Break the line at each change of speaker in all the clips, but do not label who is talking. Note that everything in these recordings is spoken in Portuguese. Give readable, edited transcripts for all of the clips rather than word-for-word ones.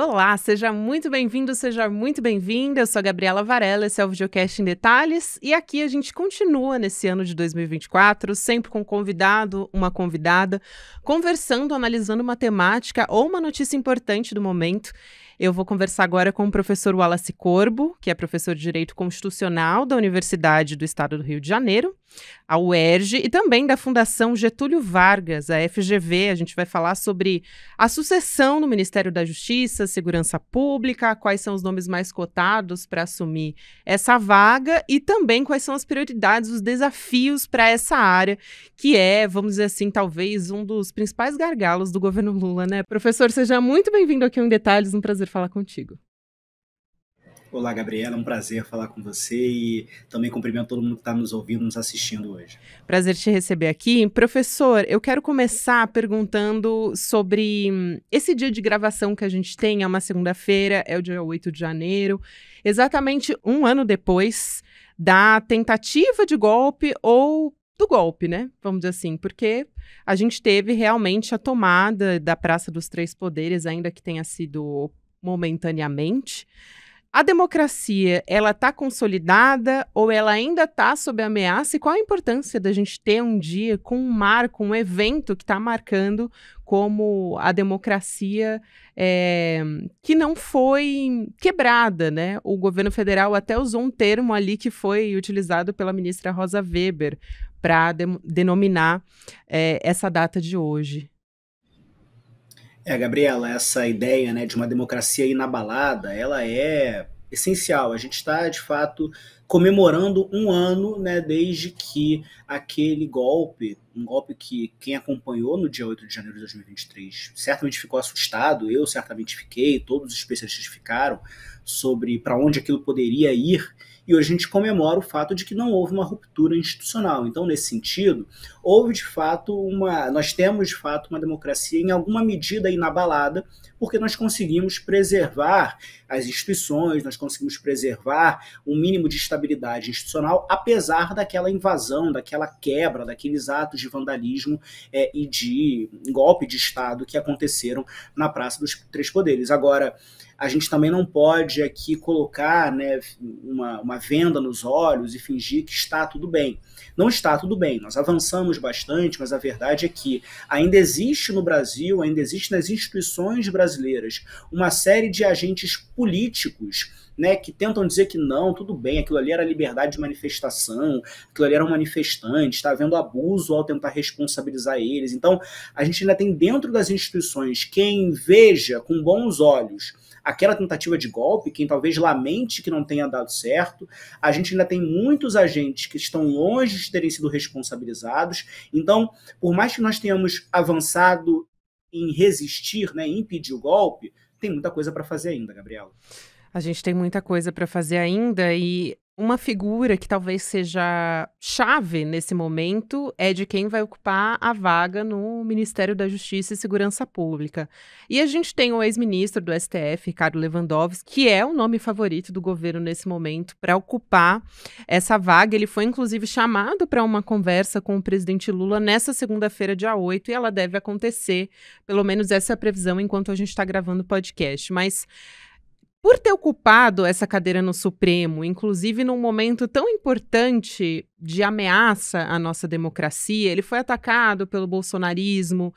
Olá, seja muito bem-vindo, seja muito bem-vinda. Eu sou a Gabriela Varela, esse é o Videocast em Detalhes. E aqui a gente continua nesse ano de 2024, sempre com um convidado, uma convidada, conversando, analisando uma temática ou uma notícia importante do momento. Eu vou conversar agora com o professor Wallace Corbo, que é professor de Direito Constitucional da Universidade do Estado do Rio de Janeiro, a UERJ, e também da Fundação Getúlio Vargas, a FGV. A gente vai falar sobre a sucessão no Ministério da Justiça, Segurança Pública, quais são os nomes mais cotados para assumir essa vaga e também quais são as prioridades, os desafios para essa área, que é, vamos dizer assim, talvez um dos principais gargalos do governo Lula, né? Professor, seja muito bem-vindo aqui ao Em Detalhes, um prazer falar contigo.
Olá, Gabriela, é um prazer falar com você e também cumprimento todo mundo que está nos ouvindo, nos assistindo hoje.
Prazer te receber aqui. Professor, eu quero começar perguntando sobre esse dia de gravação que a gente tem, é uma segunda-feira, é o dia 8 de janeiro, exatamente um ano depois da tentativa de golpe ou do golpe, né? Vamos dizer assim, porque a gente teve realmente a tomada da Praça dos Três Poderes, ainda que tenha sido momentaneamente. A democracia, ela está consolidada ou ela ainda está sob ameaça? E qual a importância da gente ter um dia com um marco, um evento que está marcando como a democracia que não foi quebrada, né? O governo federal até usou um termo ali que foi utilizado pela ministra Rosa Weber para denominar essa data de hoje.
Gabriela, essa ideia, né, de uma democracia inabalada, ela é essencial. A gente está, de fato, comemorando um ano, né, desde que aquele golpe, um golpe que quem acompanhou no dia 8 de janeiro de 2023 certamente ficou assustado, eu certamente fiquei, todos os especialistas ficaram, sobre para onde aquilo poderia ir. E hoje a gente comemora o fato de que não houve uma ruptura institucional. Então, nesse sentido, houve de fato nós temos de fato uma democracia em alguma medida inabalada, porque nós conseguimos preservar as instituições, nós conseguimos preservar um mínimo de estabilidade institucional, apesar daquela invasão, daquela quebra, daqueles atos de vandalismo e de golpe de Estado que aconteceram na Praça dos Três Poderes. Agora, a gente também não pode aqui colocar, né, uma venda nos olhos e fingir que está tudo bem. Não está tudo bem, nós avançamos bastante, mas a verdade é que ainda existe no Brasil, ainda existe nas instituições brasileiras uma série de agentes políticos, né, que tentam dizer que não, tudo bem, aquilo ali era liberdade de manifestação, aquilo ali era um manifestante, está havendo abuso ao tentar responsabilizar eles. Então, a gente ainda tem dentro das instituições quem veja com bons olhos aquela tentativa de golpe, quem talvez lamente que não tenha dado certo. A gente ainda tem muitos agentes que estão longe de terem sido responsabilizados. Então, por mais que nós tenhamos avançado em resistir, né, em impedir o golpe, tem muita coisa para fazer ainda, Gabriela.
A gente tem muita coisa para fazer ainda e uma figura que talvez seja chave nesse momento é de quem vai ocupar a vaga no Ministério da Justiça e Segurança Pública. E a gente tem o ex-ministro do STF, Ricardo Lewandowski, que é o nome favorito do governo nesse momento para ocupar essa vaga. Ele foi, inclusive, chamado para uma conversa com o presidente Lula nessa segunda-feira, dia 8, e ela deve acontecer, pelo menos essa é a previsão enquanto a gente está gravando o podcast. Mas por ter ocupado essa cadeira no Supremo, inclusive num momento tão importante de ameaça à nossa democracia, ele foi atacado pelo bolsonarismo.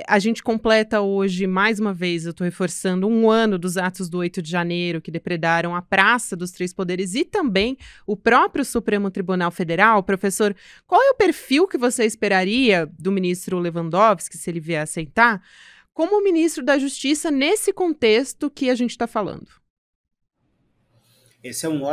A gente completa hoje, mais uma vez, eu estou reforçando, um ano dos atos do 8 de janeiro, que depredaram a Praça dos Três Poderes e também o próprio Supremo Tribunal Federal. Professor, qual é o perfil que você esperaria do ministro Lewandowski, se ele vier aceitar, como ministro da Justiça nesse contexto que a gente está falando?
Essa é uma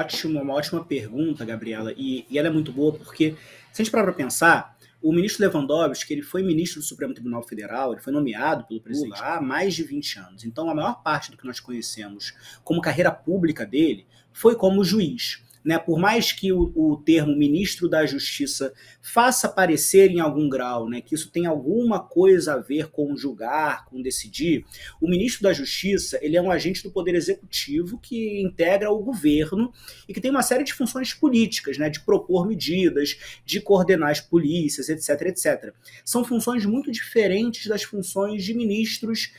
ótima pergunta, Gabriela, e ela é muito boa porque, se a gente parar para pensar, o ministro Lewandowski, ele foi ministro do Supremo Tribunal Federal, ele foi nomeado pelo presidente há mais de 20 anos. Então, a maior parte do que nós conhecemos como carreira pública dele foi como juiz. Né, por mais que o termo ministro da Justiça faça parecer em algum grau, né, que isso tem alguma coisa a ver com julgar, com decidir, o ministro da Justiça ele é um agente do Poder Executivo que integra o governo e que tem uma série de funções políticas, né, de propor medidas, de coordenar as polícias, etc, etc. São funções muito diferentes das funções de ministros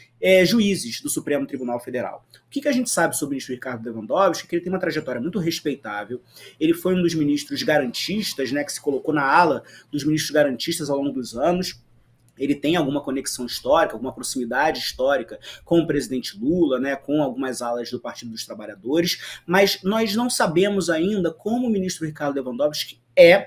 juízes do Supremo Tribunal Federal. O que a gente sabe sobre o ministro Ricardo Lewandowski? Que ele tem uma trajetória muito respeitável, ele foi um dos ministros garantistas, né, que se colocou na ala dos ministros garantistas ao longo dos anos. Ele tem alguma conexão histórica, alguma proximidade histórica com o presidente Lula, né, com algumas alas do Partido dos Trabalhadores, mas nós não sabemos ainda como o ministro Ricardo Lewandowski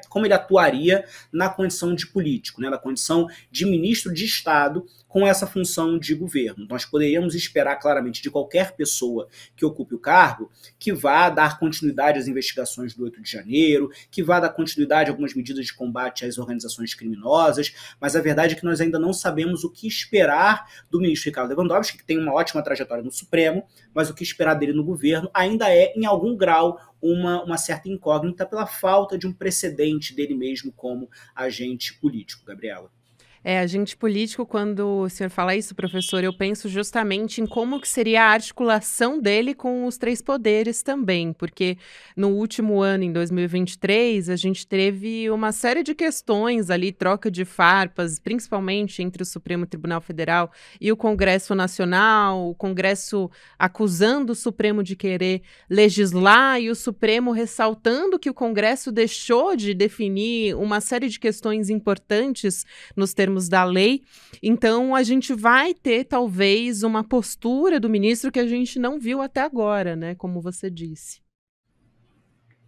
como ele atuaria na condição de político, né, na condição de ministro de Estado com essa função de governo. Nós poderíamos esperar claramente de qualquer pessoa que ocupe o cargo que vá dar continuidade às investigações do 8 de janeiro, que vá dar continuidade a algumas medidas de combate às organizações criminosas, mas a verdade é que nós ainda não sabemos o que esperar do ministro Ricardo Lewandowski, que tem uma ótima trajetória no Supremo, mas o que esperar dele no governo ainda é, em algum grau, uma certa incógnita pela falta de um precedente dele mesmo como agente político, Gabriela.
Agente político, quando o senhor fala isso, professor, eu penso justamente em como que seria a articulação dele com os três poderes também, porque no último ano, em 2023, a gente teve uma série de questões ali, troca de farpas, principalmente entre o Supremo Tribunal Federal e o Congresso Nacional, o Congresso acusando o Supremo de querer legislar e o Supremo ressaltando que o Congresso deixou de definir uma série de questões importantes nos termos da lei. Então, a gente vai ter, talvez, uma postura do ministro que a gente não viu até agora, né? Como você disse.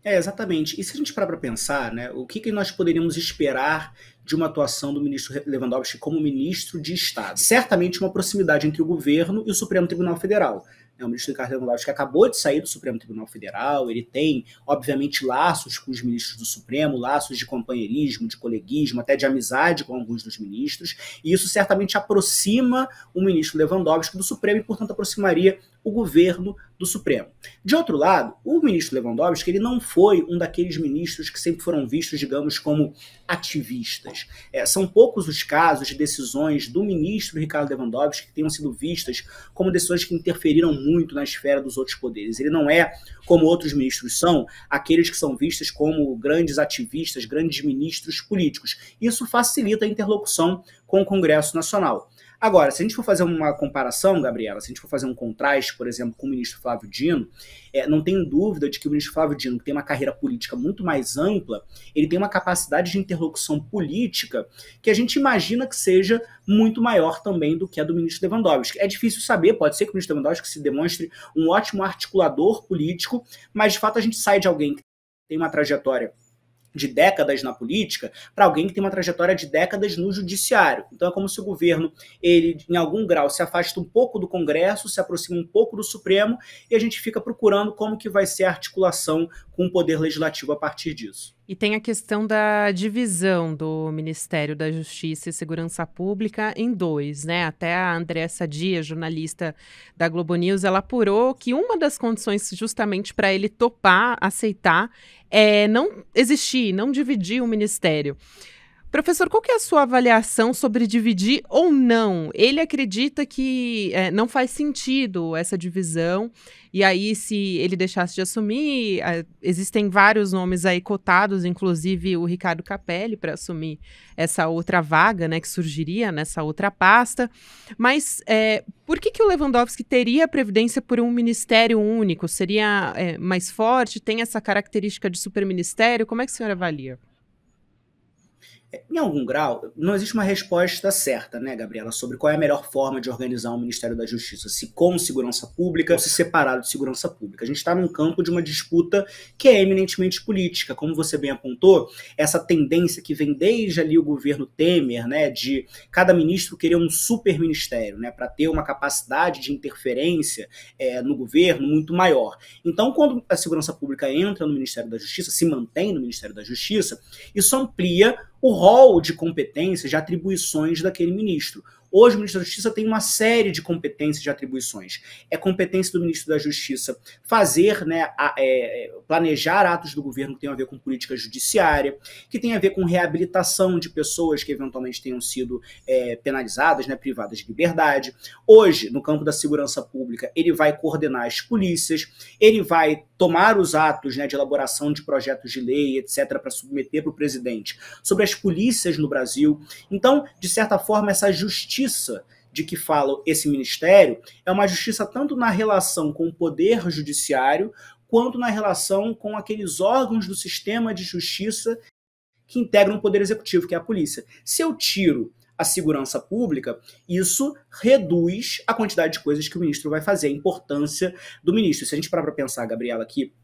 Exatamente. E se a gente parar para pensar, né, o que nós poderíamos esperar de uma atuação do ministro Lewandowski como ministro de Estado? Certamente uma proximidade entre o governo e o Supremo Tribunal Federal. O ministro Ricardo Lewandowski acabou de sair do Supremo Tribunal Federal, ele tem, obviamente, laços com os ministros do Supremo, laços de companheirismo, de coleguismo, até de amizade com alguns dos ministros, e isso certamente aproxima o ministro Lewandowski do Supremo e, portanto, aproximaria o governo do Supremo. De outro lado, o ministro Lewandowski ele não foi um daqueles ministros que sempre foram vistos, digamos, como ativistas. São poucos os casos de decisões do ministro Ricardo Lewandowski que tenham sido vistas como decisões que interferiram muito na esfera dos outros poderes. Ele não é, como outros ministros são, aqueles que são vistos como grandes ativistas, grandes ministros políticos. Isso facilita a interlocução com o Congresso Nacional. Agora, se a gente for fazer uma comparação, Gabriela, se a gente for fazer um contraste, por exemplo, com o ministro Flávio Dino, não tenho dúvida de que o ministro Flávio Dino, que tem uma carreira política muito mais ampla, ele tem uma capacidade de interlocução política que a gente imagina que seja muito maior também do que a do ministro Lewandowski. É difícil saber, pode ser que o ministro Lewandowski se demonstre um ótimo articulador político, mas de fato a gente sai de alguém que tem uma trajetória de décadas na política para alguém que tem uma trajetória de décadas no judiciário. Então é como se o governo, ele em algum grau se afasta um pouco do Congresso, se aproxima um pouco do Supremo e a gente fica procurando como que vai ser a articulação com o Poder Legislativo a partir disso.
E tem a questão da divisão do Ministério da Justiça e Segurança Pública em dois, né? Até a Andressa Dias, jornalista da Globo News, ela apurou que uma das condições justamente para ele topar, aceitar, é não existir, não dividir o ministério. Professor, qual que é a sua avaliação sobre dividir ou não? Ele acredita que não faz sentido essa divisão, e aí se ele deixasse de assumir, existem vários nomes aí cotados, inclusive o Ricardo Capelli, para assumir essa outra vaga, né, que surgiria nessa outra pasta. Mas por que o Lewandowski teria a previdência por um ministério único? Seria mais forte? Tem essa característica de superministério? Como é que a senhora avalia?
Em algum grau, não existe uma resposta certa, né, Gabriela, sobre qual é a melhor forma de organizar o Ministério da Justiça, se com segurança pública ou se separado de segurança pública. A gente está num campo de uma disputa que é eminentemente política. Como você bem apontou, essa tendência que vem desde ali o governo Temer, né, de cada ministro querer um super ministério, né, para ter uma capacidade de interferência no governo muito maior. Então, quando a segurança pública entra no Ministério da Justiça, se mantém no Ministério da Justiça, isso amplia o rol de competências, de atribuições daquele ministro. Hoje o ministro da Justiça tem uma série de competências de atribuições. É competência do ministro da Justiça fazer, né, planejar atos do governo que tenham a ver com política judiciária, que tem a ver com reabilitação de pessoas que eventualmente tenham sido penalizadas, né, privadas de liberdade. Hoje, no campo da segurança pública, ele vai coordenar as polícias, ele vai tomar os atos, né, de elaboração de projetos de lei, etc., para submeter para o presidente sobre as polícias no Brasil. Então, de certa forma, essa justiça de que fala esse ministério é uma justiça tanto na relação com o poder judiciário, quanto na relação com aqueles órgãos do sistema de justiça que integram o poder executivo, que é a polícia. Se eu tiro a segurança pública, isso reduz a quantidade de coisas que o ministro vai fazer, a importância do ministro. Se a gente parar para pensar, Gabriela, aqui,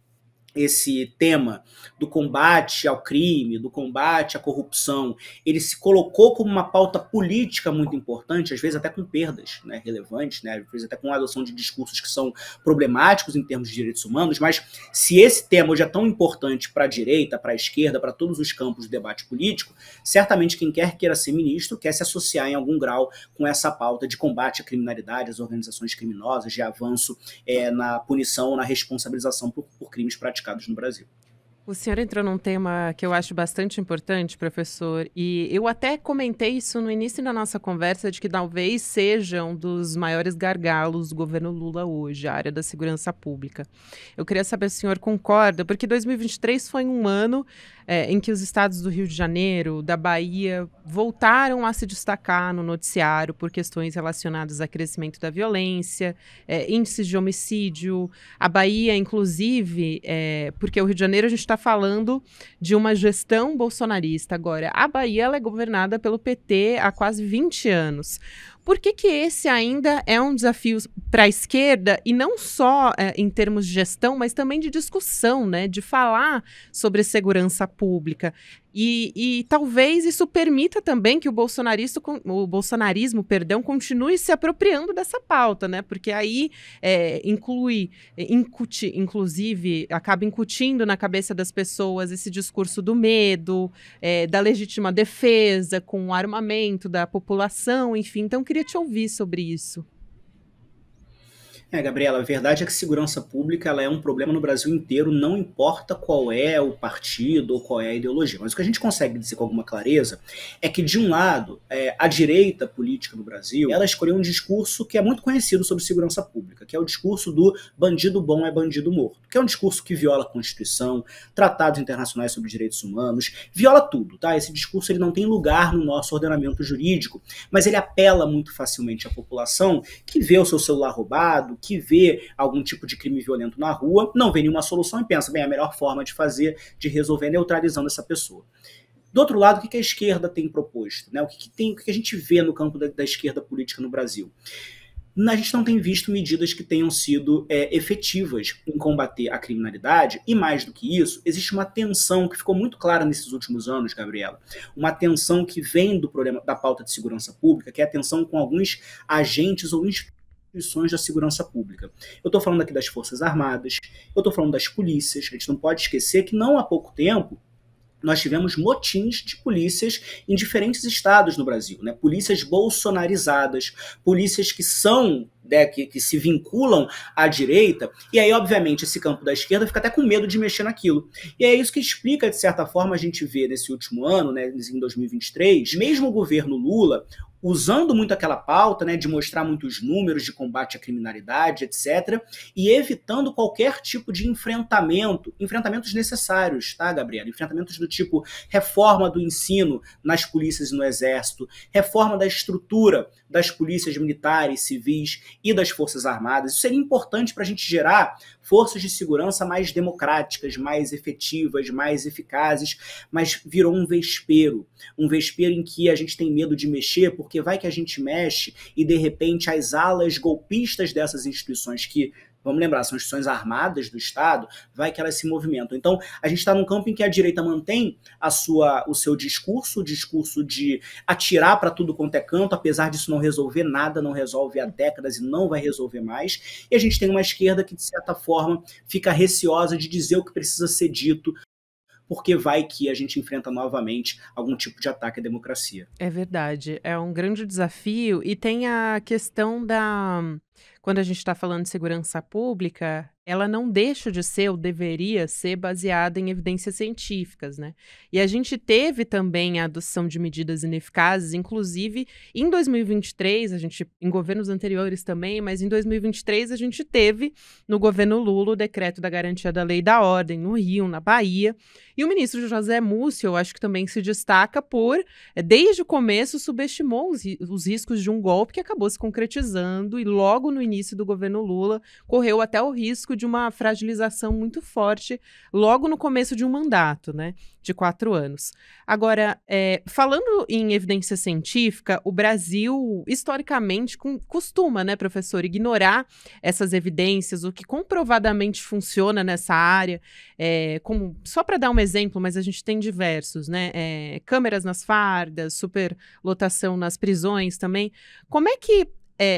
esse tema do combate ao crime, do combate à corrupção, ele se colocou como uma pauta política muito importante, às vezes até com perdas, né, relevantes, né, às vezes até com a adoção de discursos que são problemáticos em termos de direitos humanos, mas se esse tema hoje é tão importante para a direita, para a esquerda, para todos os campos do debate político, certamente quem queira ser ministro quer se associar em algum grau com essa pauta de combate à criminalidade, às organizações criminosas, de avanço na punição, na responsabilização por crimes praticados no Brasil.
O senhor entrou num tema que eu acho bastante importante, professor, e eu até comentei isso no início da nossa conversa, de que talvez seja um dos maiores gargalos do governo Lula hoje, a área da segurança pública. Eu queria saber se o senhor concorda, porque 2023 foi um ano em que os estados do Rio de Janeiro, da Bahia, voltaram a se destacar no noticiário por questões relacionadas ao crescimento da violência, índices de homicídio. A Bahia, inclusive, porque o Rio de Janeiro a gente está falando de uma gestão bolsonarista. Agora, a Bahia ela é governada pelo PT há quase 20 anos. Por que esse ainda é um desafio para a esquerda, e não só em termos de gestão, mas também de discussão, né, de falar sobre segurança pública? E talvez isso permita também que o bolsonarismo, continue se apropriando dessa pauta, né? Porque aí inclusive, acaba incutindo na cabeça das pessoas esse discurso do medo, da legítima defesa, com o armamento da população, enfim. Então, queria te ouvir sobre isso.
Gabriela, a verdade é que segurança pública ela é um problema no Brasil inteiro, não importa qual é o partido ou qual é a ideologia. Mas o que a gente consegue dizer com alguma clareza é que, de um lado, a direita política no Brasil, ela escolheu um discurso que é muito conhecido sobre segurança pública, que é o discurso do bandido bom é bandido morto, que é um discurso que viola a Constituição, tratados internacionais sobre direitos humanos, viola tudo, tá? Esse discurso ele não tem lugar no nosso ordenamento jurídico, mas ele apela muito facilmente à população que vê o seu celular roubado, que vê algum tipo de crime violento na rua, não vê nenhuma solução e pensa, bem, a melhor forma de resolver é neutralizando essa pessoa. Do outro lado, o que a esquerda tem proposto? Né? O que a gente vê no campo da esquerda política no Brasil? A gente não tem visto medidas que tenham sido efetivas em combater a criminalidade, e mais do que isso, existe uma tensão que ficou muito clara nesses últimos anos, Gabriela, uma tensão que vem do problema da pauta de segurança pública, que é a tensão com alguns agentes ou instituições da segurança pública. Eu estou falando aqui das Forças Armadas, eu estou falando das polícias. A gente não pode esquecer que não há pouco tempo nós tivemos motins de polícias em diferentes estados no Brasil, né? Polícias bolsonarizadas, polícias que são, né, que se vinculam à direita, e aí, obviamente, esse campo da esquerda fica até com medo de mexer naquilo. E é isso que explica, de certa forma, a gente vê nesse último ano, né, em 2023, mesmo o governo Lula, usando muito aquela pauta, né, de mostrar muitos números de combate à criminalidade, etc., e evitando qualquer tipo de enfrentamentos necessários, tá, Gabriela? Enfrentamentos do tipo reforma do ensino nas polícias e no exército, reforma da estrutura das polícias militares, civis e das Forças Armadas. Isso seria importante para a gente gerar forças de segurança mais democráticas, mais efetivas, mais eficazes, mas virou um vespeiro em que a gente tem medo de mexer, porque vai que a gente mexe e, de repente, as alas golpistas dessas instituições que, vamos lembrar, são instituições armadas do Estado, vai que elas se movimentam. Então, a gente está num campo em que a direita mantém o seu discurso, o discurso de atirar para tudo quanto é canto, apesar disso não resolver nada, não resolve há décadas e não vai resolver mais. E a gente tem uma esquerda que, de certa forma, fica receosa de dizer o que precisa ser dito, porque vai que a gente enfrenta novamente algum tipo de ataque à democracia.
É verdade, é um grande desafio, e tem a questão quando a gente está falando de segurança pública, ela não deixa de ser, ou deveria ser, baseada em evidências científicas, né? E a gente teve também a adoção de medidas ineficazes, inclusive em 2023, em governos anteriores também, mas em 2023 a gente teve no governo Lula o decreto da garantia da lei e da ordem no Rio, na Bahia, E o ministro José Múcio, eu acho que também se destaca por, desde o começo, subestimou os riscos de um golpe que acabou se concretizando e logo no início do governo Lula correu até o risco de uma fragilização muito forte logo no começo de um mandato, né, de 4 anos. Agora, falando em evidência científica, o Brasil, historicamente, costuma, né, professor, ignorar essas evidências, o que comprovadamente funciona nessa área, só para dar um exemplo, mas a gente tem diversos, né, câmeras nas fardas, superlotação nas prisões também. Como é que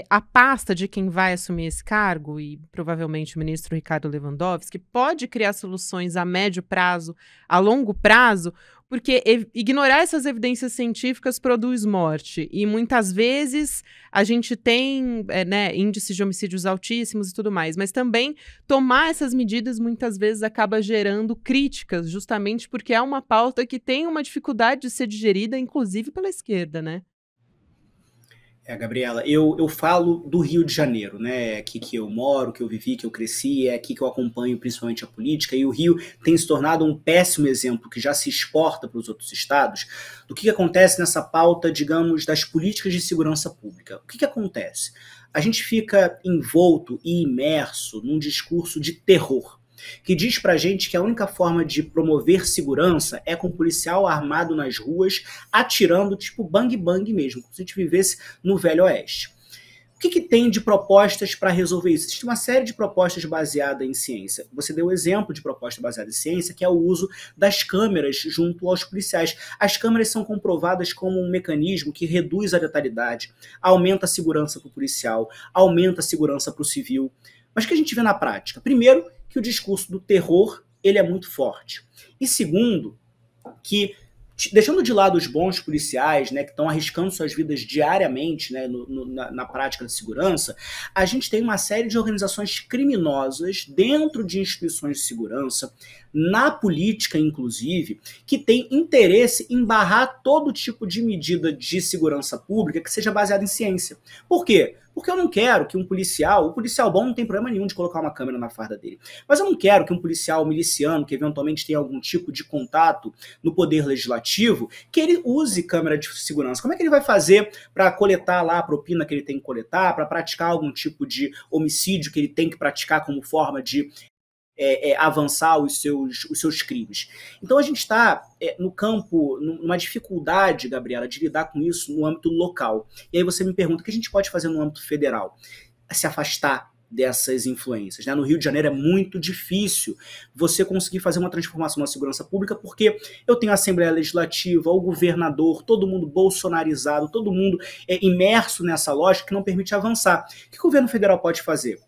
a pasta de quem vai assumir esse cargo, e provavelmente o ministro Ricardo Lewandowski, pode criar soluções a médio prazo, a longo prazo, porque ignorar essas evidências científicas produz morte. E muitas vezes a gente tem índices de homicídios altíssimos e tudo mais, mas também tomar essas medidas muitas vezes acaba gerando críticas, justamente porque é uma pauta que tem uma dificuldade de ser digerida, inclusive pela esquerda, né?
Gabriela, eu falo do Rio de Janeiro, né? É aqui que eu moro, que eu vivi, que eu cresci, é aqui que eu acompanho principalmente a política, e o Rio tem se tornado um péssimo exemplo que já se exporta para os outros estados do que acontece nessa pauta, digamos, das políticas de segurança pública. O que acontece? A gente fica envolto e imerso num discurso de terror, que diz pra gente que a única forma de promover segurança é com um policial armado nas ruas, atirando tipo bang bang mesmo, como se a gente vivesse no Velho Oeste. O que tem de propostas para resolver isso? Existe uma série de propostas baseadas em ciência. Você deu o exemplo de proposta baseada em ciência, que é o uso das câmeras junto aos policiais. As câmeras são comprovadas como um mecanismo que reduz a letalidade, aumenta a segurança para o policial, aumenta a segurança para o civil. Mas o que a gente vê na prática? Primeiro, que o discurso do terror ele é muito forte. E segundo, que deixando de lado os bons policiais, né, que estão arriscando suas vidas diariamente, né, na prática de segurança, a gente tem uma série de organizações criminosas dentro de instituições de segurança, na política inclusive, que tem interesse em barrar todo tipo de medida de segurança pública que seja baseada em ciência. Por quê? Porque eu não quero que o policial bom não tem problema nenhum de colocar uma câmera na farda dele, mas eu não quero que um policial miliciano, que eventualmente tenha algum tipo de contato no poder legislativo, que ele use câmera de segurança. Como é que ele vai fazer para coletar lá a propina que ele tem que coletar, para praticar algum tipo de homicídio que ele tem que praticar como forma de avançar os seus crimes? Então a gente está no campo, numa dificuldade, Gabriela, de lidar com isso no âmbito local. E aí você me pergunta, o que a gente pode fazer no âmbito federal? Se afastar dessas influências, né? No Rio de Janeiro é muito difícil você conseguir fazer uma transformação na segurança pública, porque eu tenho a Assembleia Legislativa, o governador, todo mundo bolsonarizado, todo mundo imerso nessa lógica que não permite avançar. O que o governo federal pode fazer?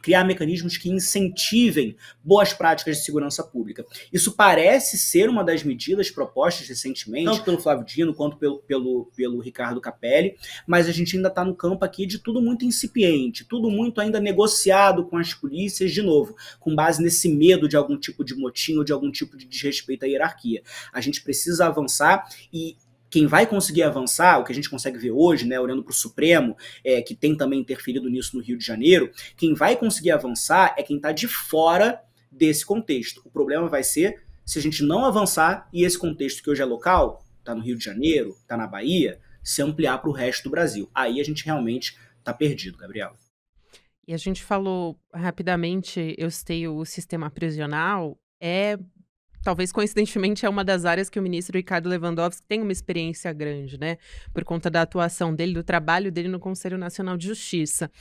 Criar mecanismos que incentivem boas práticas de segurança pública. Isso parece ser uma das medidas propostas recentemente, tanto pelo Flávio Dino quanto pelo Ricardo Capelli, mas a gente ainda está no campo aqui de tudo muito incipiente, tudo muito ainda negociado com as polícias, de novo, com base nesse medo de algum tipo de motim ou de algum tipo de desrespeito à hierarquia. A gente precisa avançar e quem vai conseguir avançar, o que a gente consegue ver hoje, né, olhando para o Supremo, que tem também interferido nisso no Rio de Janeiro, quem vai conseguir avançar é quem está de fora desse contexto. O problema vai ser se a gente não avançar e esse contexto que hoje é local, está no Rio de Janeiro, está na Bahia, se ampliar para o resto do Brasil. Aí a gente realmente está perdido, Gabriela.
E a gente falou rapidamente, eu citei o sistema prisional, talvez coincidentemente é uma das áreas que o ministro Ricardo Lewandowski tem uma experiência grande, né? Por conta da atuação dele, do trabalho dele no Conselho Nacional de Justiça.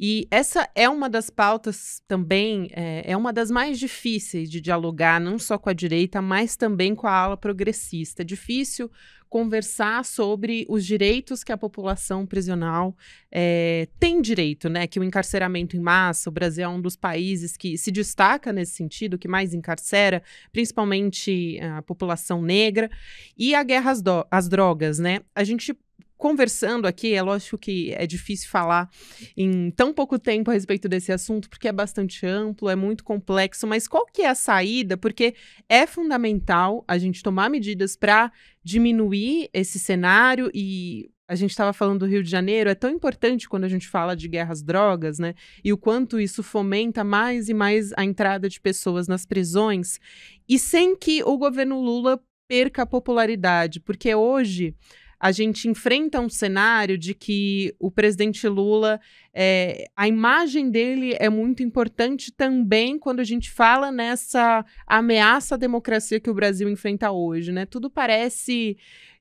E essa é uma das pautas também, é uma das mais difíceis de dialogar, não só com a direita, mas também com a ala progressista. É difícil conversar sobre os direitos que a população prisional tem direito, né? Que o encarceramento em massa, o Brasil é um dos países que se destaca nesse sentido, que mais encarcera, principalmente a população negra, e a guerra às drogas, né? A gente conversando aqui, é lógico que é difícil falar em tão pouco tempo a respeito desse assunto, porque é bastante amplo, é muito complexo, mas qual que é a saída? Porque é fundamental a gente tomar medidas para diminuir esse cenário e a gente estava falando do Rio de Janeiro, é tão importante quando a gente fala de guerra às drogas, né? E o quanto isso fomenta mais e mais a entrada de pessoas nas prisões, e sem que o governo Lula perca a popularidade, porque hoje a gente enfrenta um cenário de que o presidente Lula, a imagem dele é muito importante também quando a gente fala nessa ameaça à democracia que o Brasil enfrenta hoje, né? Tudo parece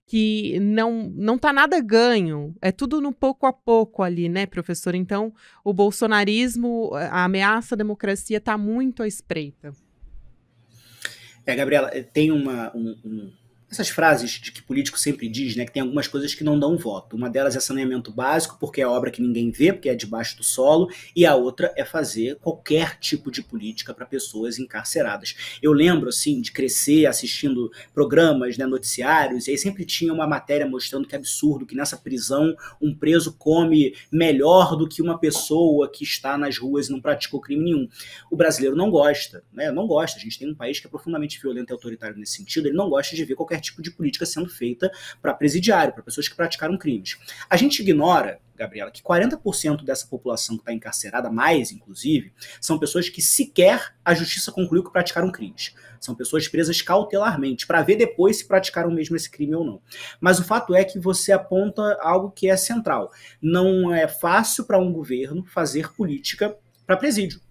que não tá nada ganho, é tudo no pouco a pouco ali, né, professor? Então, o bolsonarismo, a ameaça à democracia está muito à espreita.
Gabriela, tem essas frases de que político sempre diz, né, que tem algumas coisas que não dão voto. Uma delas é saneamento básico, porque é obra que ninguém vê, porque é debaixo do solo, e a outra é fazer qualquer tipo de política para pessoas encarceradas. Eu lembro, assim, de crescer assistindo programas, né, noticiários, e aí sempre tinha uma matéria mostrando que é absurdo, que nessa prisão um preso come melhor do que uma pessoa que está nas ruas e não praticou crime nenhum. O brasileiro não gosta, né, não gosta. A gente tem um país que é profundamente violento e autoritário nesse sentido, ele não gosta de ver qualquer tipo de política sendo feita para presidiário, para pessoas que praticaram crimes. A gente ignora, Gabriela, que 40% dessa população que está encarcerada, mais inclusive, são pessoas que sequer a justiça concluiu que praticaram crimes. São pessoas presas cautelarmente, para ver depois se praticaram mesmo esse crime ou não. Mas o fato é que você aponta algo que é central. Não é fácil para um governo fazer política para presídio.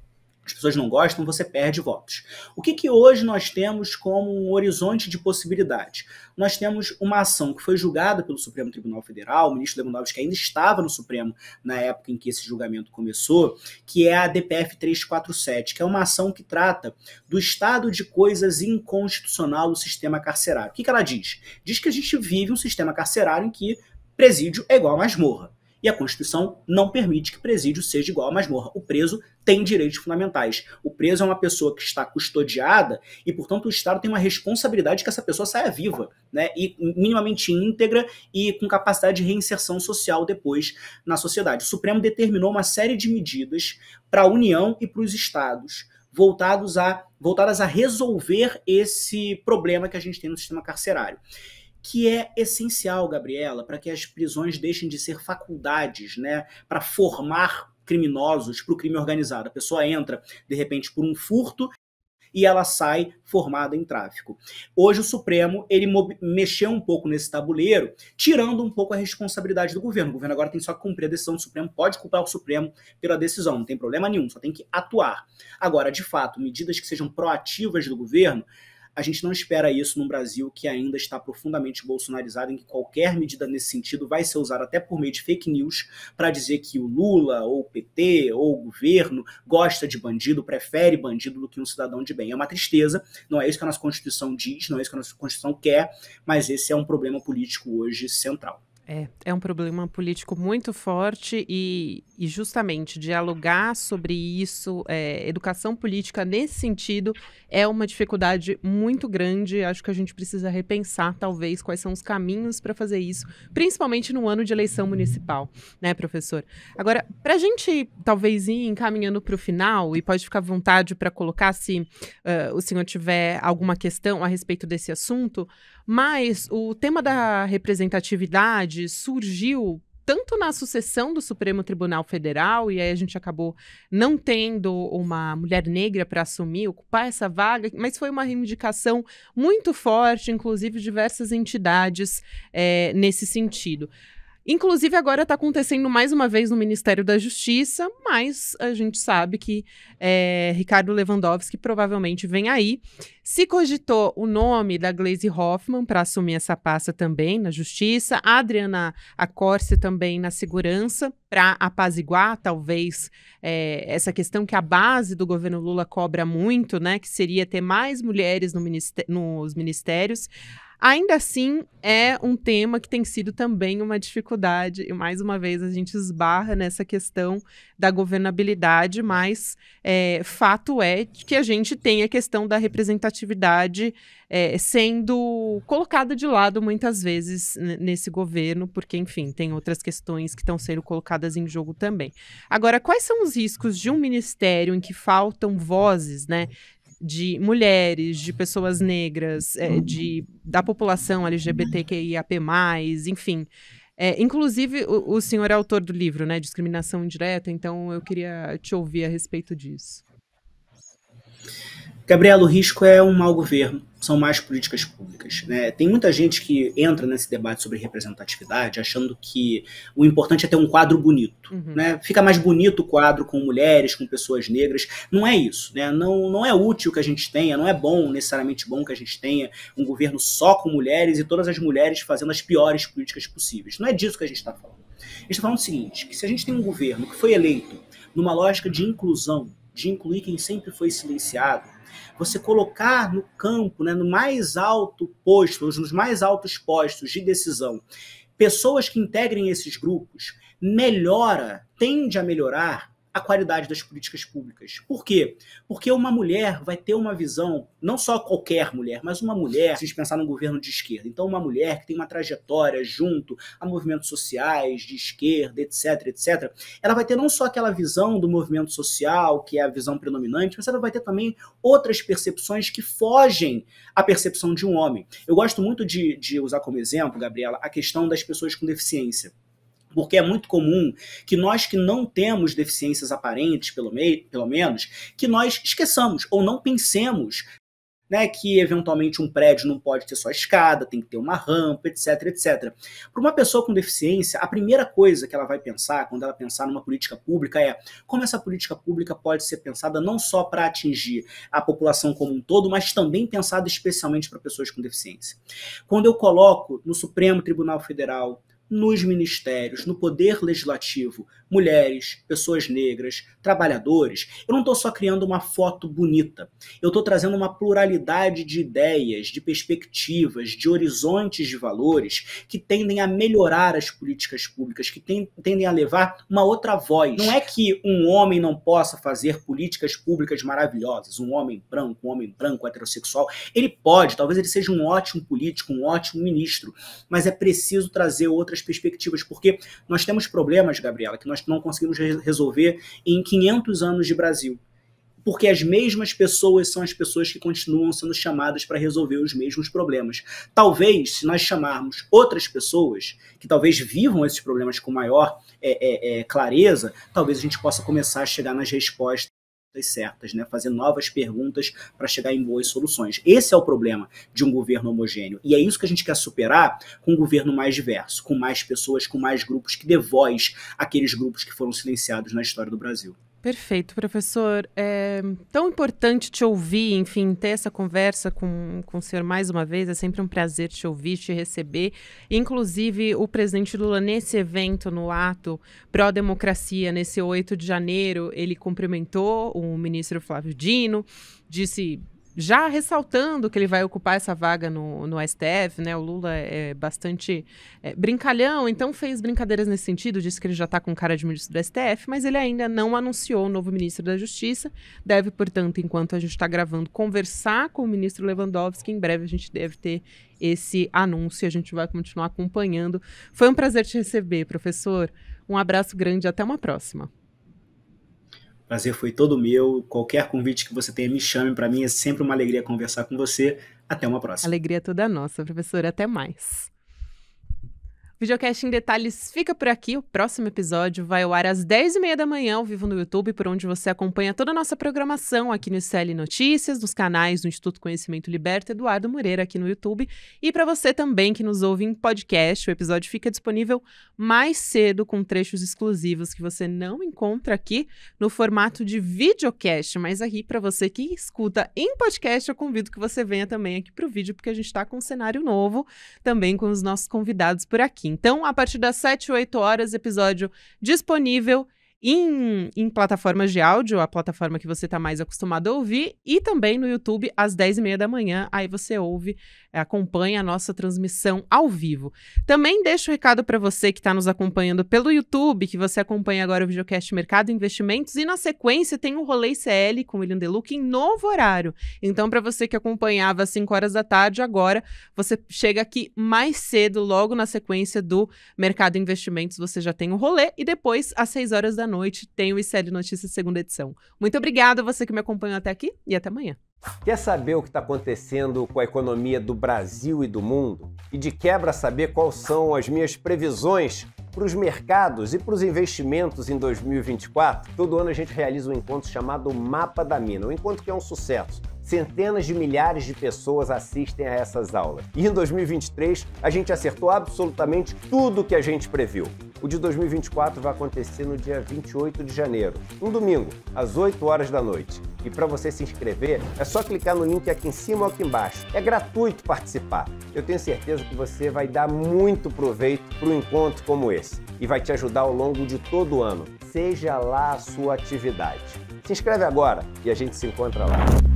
As pessoas não gostam, você perde votos. O que hoje nós temos como um horizonte de possibilidade? Nós temos uma ação que foi julgada pelo Supremo Tribunal Federal, o ministro Lewandowski ainda estava no Supremo na época em que esse julgamento começou, que é a DPF 347, que é uma ação que trata do estado de coisas inconstitucional do sistema carcerário. O que ela diz? Diz que a gente vive um sistema carcerário em que presídio é igual a masmorra. E a Constituição não permite que presídio seja igual a masmorra. O preso tem direitos fundamentais. O preso é uma pessoa que está custodiada e, portanto, o Estado tem uma responsabilidade de que essa pessoa saia viva, né, e minimamente íntegra e com capacidade de reinserção social depois na sociedade. O Supremo determinou uma série de medidas para a União e para os Estados voltadas a resolver esse problema que a gente tem no sistema carcerário, que é essencial, Gabriela, para que as prisões deixem de ser faculdades, né, para formar criminosos para o crime organizado. A pessoa entra, de repente, por um furto e ela sai formada em tráfico. Hoje o Supremo ele mexeu um pouco nesse tabuleiro, tirando um pouco a responsabilidade do governo. O governo agora tem só que cumprir a decisão do Supremo, pode culpar o Supremo pela decisão, não tem problema nenhum, só tem que atuar. Agora, de fato, medidas que sejam proativas do governo, a gente não espera isso num Brasil que ainda está profundamente bolsonarizado, em que qualquer medida nesse sentido vai ser usada até por meio de fake news para dizer que o Lula, ou o PT, ou o governo gosta de bandido, prefere bandido do que um cidadão de bem. É uma tristeza, não é isso que a nossa Constituição diz, não é isso que a nossa Constituição quer, mas esse é um problema político hoje central.
É um problema político muito forte e justamente dialogar sobre isso, educação política nesse sentido é uma dificuldade muito grande. Acho que a gente precisa repensar, talvez, quais são os caminhos para fazer isso, principalmente no ano de eleição municipal, né, professor? Agora, para a gente talvez ir encaminhando para o final, e pode ficar à vontade para colocar se o senhor tiver alguma questão a respeito desse assunto, mas o tema da representatividade surgiu tanto na sucessão do Supremo Tribunal Federal, e aí a gente acabou não tendo uma mulher negra para assumir, ocupar essa vaga, mas foi uma reivindicação muito forte, inclusive diversas entidades nesse sentido. Inclusive, agora está acontecendo mais uma vez no Ministério da Justiça, mas a gente sabe que Ricardo Lewandowski provavelmente vem aí. Se cogitou o nome da Gleisi Hoffmann para assumir essa pasta também na Justiça, a Adriana Accorsi também na Segurança, para apaziguar, talvez, essa questão que a base do governo Lula cobra muito, né, que seria ter mais mulheres nos ministérios. Ainda assim, é um tema que tem sido também uma dificuldade, e mais uma vez a gente esbarra nessa questão da governabilidade, mas fato é que a gente tem a questão da representatividade sendo colocada de lado muitas vezes nesse governo, porque, enfim, tem outras questões que estão sendo colocadas em jogo também. Agora, quais são os riscos de um ministério em que faltam vozes, né, de mulheres, de pessoas negras, da população LGBTQIAP+, enfim, Inclusive, o senhor é autor do livro, né, Discriminação Indireta, então eu queria te ouvir a respeito disso.
Gabriela, o risco é um mau governo, são mais políticas públicas, né? Tem muita gente que entra nesse debate sobre representatividade achando que o importante é ter um quadro bonito, né? Fica mais bonito o quadro com mulheres, com pessoas negras. Não é isso, né? Não é útil que a gente tenha, não é bom, necessariamente bom que a gente tenha um governo só com mulheres e todas as mulheres fazendo as piores políticas possíveis. Não é disso que a gente está falando. A gente está falando o seguinte, que se a gente tem um governo que foi eleito numa lógica de inclusão, de incluir quem sempre foi silenciado, você colocar no campo, né, no mais alto posto, nos mais altos postos de decisão, pessoas que integrem esses grupos, tende a melhorar a qualidade das políticas públicas. Por quê? Porque uma mulher vai ter uma visão, não só qualquer mulher, mas uma mulher, se a gente pensar num governo de esquerda, então uma mulher que tem uma trajetória junto a movimentos sociais, de esquerda, etc., ela vai ter não só aquela visão do movimento social, que é a visão predominante, mas ela vai ter também outras percepções que fogem à percepção de um homem. Eu gosto muito de usar como exemplo, Gabriela, a questão das pessoas com deficiência. Porque é muito comum que nós que não temos deficiências aparentes, pelo menos, que nós esqueçamos ou não pensemos, né, que eventualmente um prédio não pode ter só escada, tem que ter uma rampa, etc. Para uma pessoa com deficiência, a primeira coisa que ela vai pensar, quando ela pensar numa política pública, é como essa política pública pode ser pensada não só para atingir a população como um todo, mas também pensada especialmente para pessoas com deficiência. Quando eu coloco no Supremo Tribunal Federal, nos ministérios, no poder legislativo, mulheres, pessoas negras, trabalhadores, eu não estou só criando uma foto bonita, eu estou trazendo uma pluralidade de ideias, de perspectivas, de horizontes de valores que tendem a melhorar as políticas públicas, que tendem a levar uma outra voz. Não é que um homem não possa fazer políticas públicas maravilhosas, um homem branco, heterossexual, ele pode, talvez ele seja um ótimo político, um ótimo ministro, mas é preciso trazer outras perspectivas, porque nós temos problemas, Gabriela, que nós não conseguimos resolver em 500 anos de Brasil. Porque as mesmas pessoas são as pessoas que continuam sendo chamadas para resolver os mesmos problemas. Talvez, se nós chamarmos outras pessoas, que talvez vivam esses problemas com maior clareza, talvez a gente possa começar a chegar nas respostas certas, né? Fazer novas perguntas para chegar em boas soluções. Esse é o problema de um governo homogêneo. E é isso que a gente quer superar com um governo mais diverso, com mais pessoas, com mais grupos, que dê voz àqueles grupos que foram silenciados na história do Brasil.
Perfeito, professor. É tão importante te ouvir, enfim, ter essa conversa com o senhor mais uma vez. É sempre um prazer te ouvir, te receber. Inclusive, o presidente Lula, nesse evento, no ato pró-democracia, nesse 8 de janeiro, ele cumprimentou o ministro Flávio Dino, disse, já ressaltando que ele vai ocupar essa vaga no STF, né? O Lula é bastante brincalhão, então fez brincadeiras nesse sentido, disse que ele já está com cara de ministro do STF, mas ele ainda não anunciou o novo ministro da Justiça. Deve, portanto, enquanto a gente está gravando, conversar com o ministro Lewandowski. Em breve a gente deve ter esse anúncio e a gente vai continuar acompanhando. Foi um prazer te receber, professor. Um abraço grande, até uma próxima.
Prazer foi todo meu. Qualquer convite que você tenha, me chame. Para mim é sempre uma alegria conversar com você. Até uma próxima.
Alegria toda nossa, professora. Até mais. O Videocast em Detalhes fica por aqui. O próximo episódio vai ao ar às 10h30 da manhã, ao vivo no YouTube, por onde você acompanha toda a nossa programação aqui no ICL Notícias, nos canais do Instituto Conhecimento Liberta, Eduardo Moreira aqui no YouTube. E para você também que nos ouve em podcast, o episódio fica disponível mais cedo, com trechos exclusivos que você não encontra aqui no formato de videocast. Mas aqui, para você que escuta em podcast, eu convido que você venha também aqui para o vídeo, porque a gente está com um cenário novo, também com os nossos convidados por aqui. Então, a partir das 7, 8 horas, episódio disponível em plataformas de áudio, a plataforma que você está mais acostumado a ouvir, e também no YouTube às 10h30 da manhã. Aí você ouve, acompanha a nossa transmissão ao vivo. Também deixo o recado para você que está nos acompanhando pelo YouTube, que você acompanha agora o Videocast Mercado e Investimentos, e na sequência tem o Rolê ICL com o William Deluca em novo horário. Então, para você que acompanhava às 5 horas da tarde, agora você chega aqui mais cedo, logo na sequência do Mercado e Investimentos, você já tem o Rolê, e depois, às 6 horas da noite, tem o ICL Notícias segunda edição. Muito obrigada a você que me acompanhou até aqui e até amanhã.
Quer saber o que está acontecendo com a economia do Brasil e do mundo? e de quebra saber quais são as minhas previsões para os mercados e para os investimentos em 2024, todo ano a gente realiza um encontro chamado Mapa da Mina, um encontro que é um sucesso. Centenas de milhares de pessoas assistem a essas aulas. E em 2023, a gente acertou absolutamente tudo que a gente previu. O de 2024 vai acontecer no dia 28 de janeiro, um domingo, às 8 horas da noite. E para você se inscrever, é só clicar no link aqui em cima ou aqui embaixo. É gratuito participar. Eu tenho certeza que você vai dar muito proveito para um encontro como esse e vai te ajudar ao longo de todo o ano, seja lá a sua atividade. Se inscreve agora e a gente se encontra lá.